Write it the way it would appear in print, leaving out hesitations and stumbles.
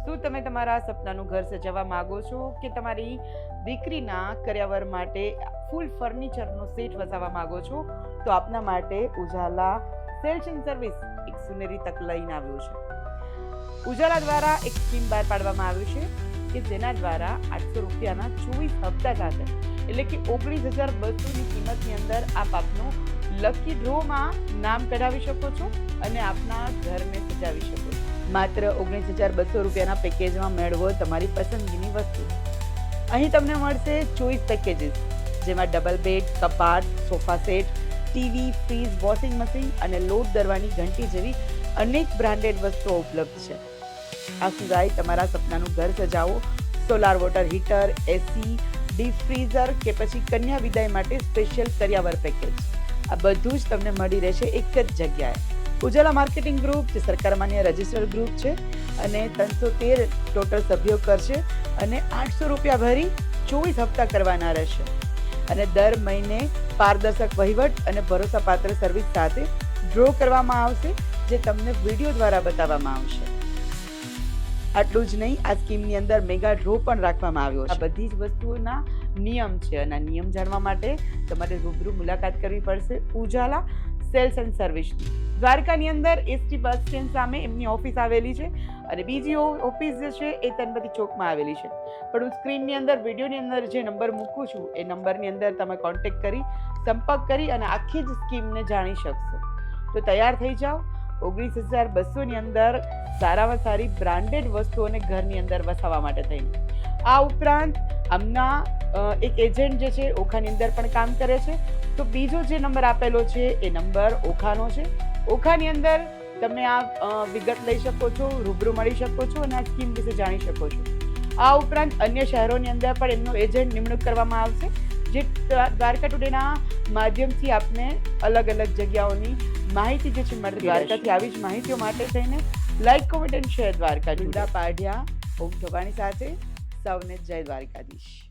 શું તમે તમારા સપનાનું ઘર સજાવવા માંગો છો કે તમારી દીકરીના કરિયાવર માટે ફૂલ ફર્નિચરનો સેટ વસાવવા માંગો છો? તો આપના માટે ઉજાલા સેલ્સ એન્ડ સર્વિસ એક સુનેરી તક લઈને આવ્યું છે. ઉજાલા દ્વારા એક સ્કીમ બહાર પાડવામાં આવ્યું છે કે જેના દ્વારા 800 રૂપિયાના 24 હપ્તા સાથે એટલે કે 19,200ની કિંમતની અંદર આપ આપનું લકી ડ્રોમાં નામ કઢાવી શકો છો અને આપના ઘરને સજાવી શકો છો. માત્ર 19,200 રૂપિયાના પેકેજમાં મેળવો તમારી પસંદગીની વસ્તુ. અહીં તમને મળશે 24 પેકેજીસ, જેમાં ડબલ બેડ, કપાટ, sofa set, TV, fridge, washing machine અને લોટ દરવાની ઘંટી જેવી અનેક બ્રાન્ડેડ વસ્તુઓ ઉપલબ્ધ છે. આ સિવાય તમારા સપનાનું ઘર સજાવો, સોલાર વોટર હીટર, એસી, ડીપ ફ્રીઝર કે પછી કન્યા વિદાય માટે સ્પેશિયલ કરિયાવર પેકેજ, આ બધું જ તમને મળી રહેશે એક જ જગ્યાએ. ઉજાલા માર્કેટિંગ ગ્રુપ જે સરકાર માન્ય રજિસ્ટર્ડ ગ્રુપ છે અને 313 ટોટલ સભ્યો કરશે અને 800 રૂપિયા ભરી 24 હપ્તા કરવાના રહેશે અને દર મહિને પારદર્શક વહીવટ અને ભરોસાપાત્ર સર્વિસ સાથે ડ્રો કરવામાં આવશે, જે તમને વિડીયો દ્વારા બતાવવામાં આવશે. આટલું જ નહીં, આ સ્કીમની અંદર મેગા ડ્રો પણ રાખવામાં આવ્યો છે. આ બધી જ વસ્તુઓના નિયમ છે અને આ નિયમ જાણવા માટે તમારે રૂબરૂ મુલાકાત કરવી પડશે ઉજાલા સેલ્સ એન્ડ સર્વિસની. દ્વારકાની અંદર એસટી બસ સ્ટેન્ડ સામે એમની ઓફિસ આવેલી છે અને બીજી ઓફિસ જે છે એ તનપતિ ચોકમાં આવેલી છે. પણ હું સ્ક્રીનની અંદર વિડીયોની અંદર જે નંબર મૂકું છું એ નંબરની અંદર તમે કોન્ટેક્ટ કરી સંપર્ક કરી અને આખી જ સ્કીમને જાણી શકશો. તો તૈયાર થઈ જાઓ. 19,200ની અંદર સારામાં સારી બ્રાન્ડેડ વસ્તુઓને ઘરની અંદર વસાવવા માટે થઈને. આ ઉપરાંત આમના એક એજન્ટ જે છે ઓખાની અંદર પણ કામ કરે છે. તો બીજો જે નંબર આપેલો છે એ નંબર ઓખાનો છે. ઓખાની અંદર તમે આ વિગત લઈ શકો છો, રૂબરૂ મળી શકો છો અને આ સ્કીમ વિશે જાણી શકો છો. આ ઉપરાંત અન્ય શહેરોની અંદર પણ એમનો એજન્ટ નિમણૂક કરવામાં આવશે, જે દ્વારકા ટુડેના માધ્યમથી આપને અલગ અલગ જગ્યાઓની માહિતી જે છે મળતી. દ્વારકાથી આવી જ માહિતીઓ માટે થઈને like, comment and share Dwarka. જુદા પાઢિયા ઓમ ઠોકાણી સાથે સૌને જય દ્વારકાધીશ.